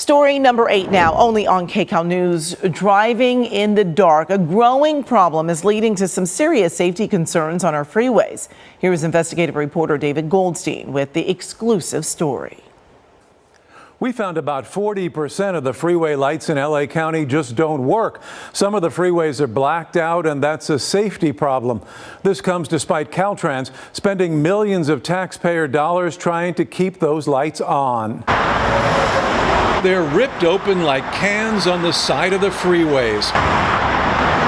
Story number 8 now, only on KCAL News. Driving in the dark, a growing problem, is leading to some serious safety concerns on our freeways. Here is investigative reporter David Goldstein with the exclusive story. We found about 40% of the freeway lights in LA County just don't work. Some of the freeways are blacked out, and that's a safety problem. This comes despite Caltrans spending millions of taxpayer dollars trying to keep those lights on. They're ripped open like cans on the side of the freeways.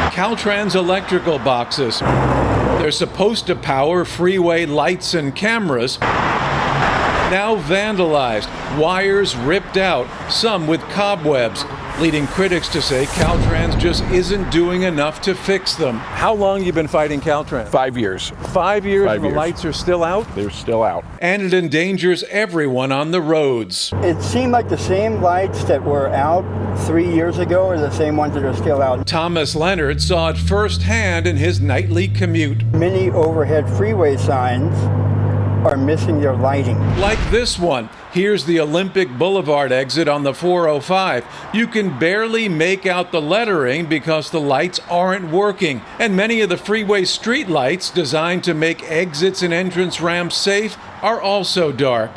Caltrans electrical boxes. They're supposed to power freeway lights and cameras. Now vandalized, wires ripped out, some with cobwebs, leading critics to say Caltrans just isn't doing enough to fix them. How long you been fighting Caltrans? 5 years. 5 years and the lights are still out? They're still out. And it endangers everyone on the roads. It seemed like the same lights that were out 3 years ago are the same ones that are still out. Thomas Leonard saw it firsthand in his nightly commute. Many overhead freeway signs are missing their lighting. Like this one. Here's the Olympic Boulevard exit on the 405. You can barely make out the lettering because the lights aren't working. And many of the freeway street lights designed to make exits and entrance ramps safe are also dark.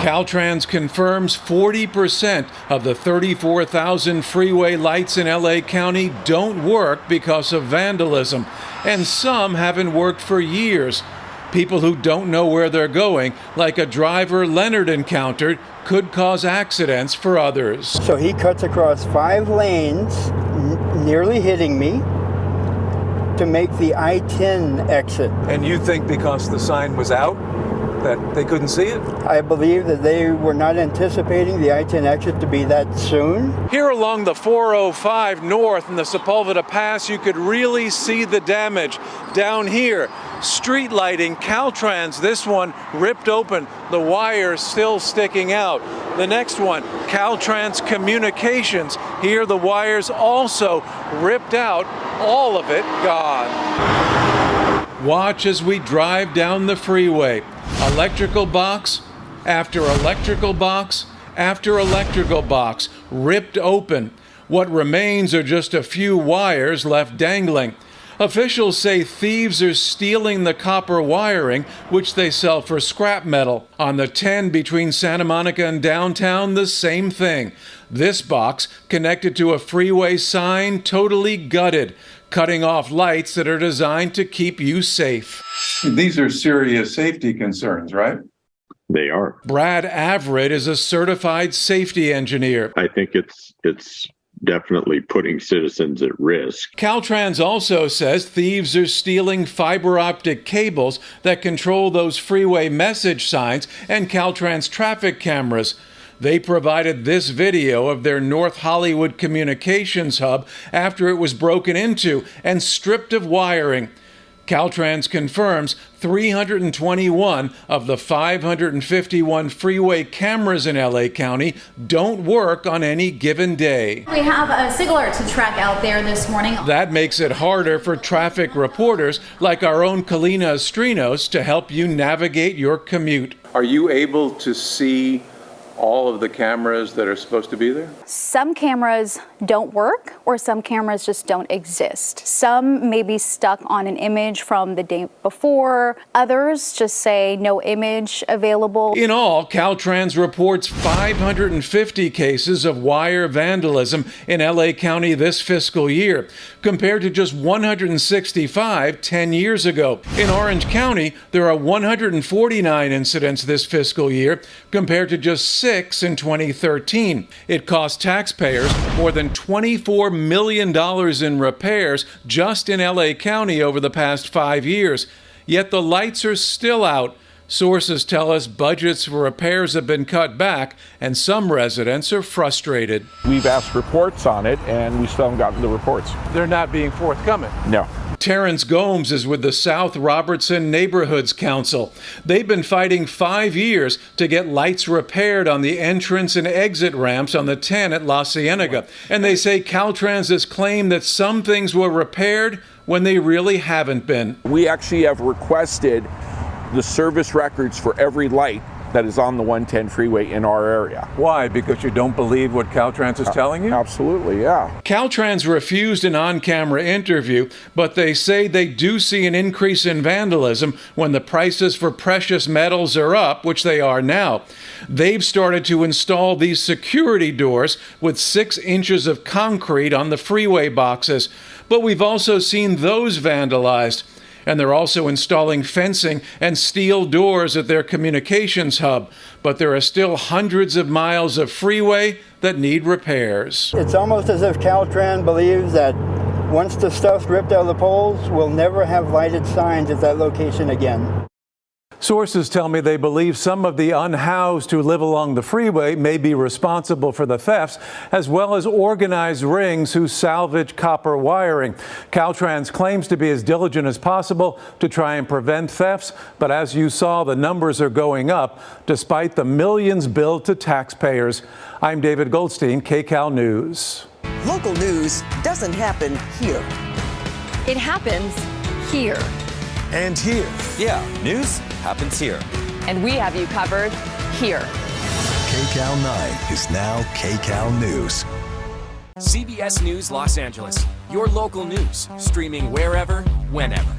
Caltrans confirms 40% of the 34,000 freeway lights in LA County don't work because of vandalism. And some haven't worked for years. People who don't know where they're going, like a driver Leonard encountered, could cause accidents for others. So he cuts across 5 lanes, nearly hitting me, to make the I-10 exit. And you think because the sign was out, that they couldn't see it? I believe that they were not anticipating the I-10 exit to be that soon. Here along the 405 north in the Sepulveda Pass, you could really see the damage. Down here, street lighting, Caltrans, this one ripped open, the wires still sticking out. The next one, Caltrans Communications, here the wires also ripped out, all of it gone. Watch as we drive down the freeway. Electrical box after electrical box after electrical box ripped open. What remains are just a few wires left dangling. Officials say thieves are stealing the copper wiring, which they sell for scrap metal. On the 10 between Santa Monica and downtown, the same thing. This box connected to a freeway sign, totally gutted, cutting off lights that are designed to keep you safe. These are serious safety concerns, right? They are. Brad Averitt is a certified safety engineer. I think it's definitely putting citizens at risk. Caltrans also says thieves are stealing fiber optic cables that control those freeway message signs and Caltrans traffic cameras. They provided this video of their North Hollywood communications hub after it was broken into and stripped of wiring. Caltrans confirms 321 of the 551 freeway cameras in LA County don't work on any given day. We have a signaler to track out there this morning. That makes it harder for traffic reporters like our own Kalina Estrinos to help you navigate your commute. Are you able to see all of the cameras that are supposed to be there? Some cameras don't work, or some cameras just don't exist. Some may be stuck on an image from the day before. Others just say no image available. In all, Caltrans reports 550 cases of wire vandalism in LA County this fiscal year, compared to just 165 10 years ago. In Orange County, there are 149 incidents this fiscal year, compared to just 6 in 2013. It cost taxpayers more than $24 million in repairs just in LA County over the past 5 years. Yet the lights are still out. Sources tell us budgets for repairs have been cut back, and some residents are frustrated. We've asked reports on it, and we still haven't gotten the reports. They're not being forthcoming. No. Terrence Gomes is with the South Robertson Neighborhoods Council. They've been fighting 5 years to get lights repaired on the entrance and exit ramps on the 10 at La Cienega. And they say Caltrans has claimed that some things were repaired when they really haven't been. We actually have requested the service records for every light that is on the 110 freeway in our area. Why? Because you don't believe what Caltrans is telling you? Absolutely, yeah. Caltrans refused an on-camera interview, but they say they do see an increase in vandalism when the prices for precious metals are up, which they are now. They've started to install these security doors with 6 inches of concrete on the freeway boxes, but we've also seen those vandalized. And they're also installing fencing and steel doors at their communications hub. But there are still hundreds of miles of freeway that need repairs. It's almost as if Caltrans believes that once the stuff's ripped out of the poles, we'll never have lighted signs at that location again. Sources tell me they believe some of the unhoused who live along the freeway may be responsible for the thefts, as well as organized rings who salvage copper wiring. Caltrans claims to be as diligent as possible to try and prevent thefts, but as you saw, the numbers are going up despite the millions billed to taxpayers. I'm David Goldstein, KCAL News. Local news doesn't happen here. It happens here. And here. Yeah, news happens here. And we have you covered here. KCAL 9 is now KCAL News. CBS News Los Angeles. Your local news, streaming wherever, whenever.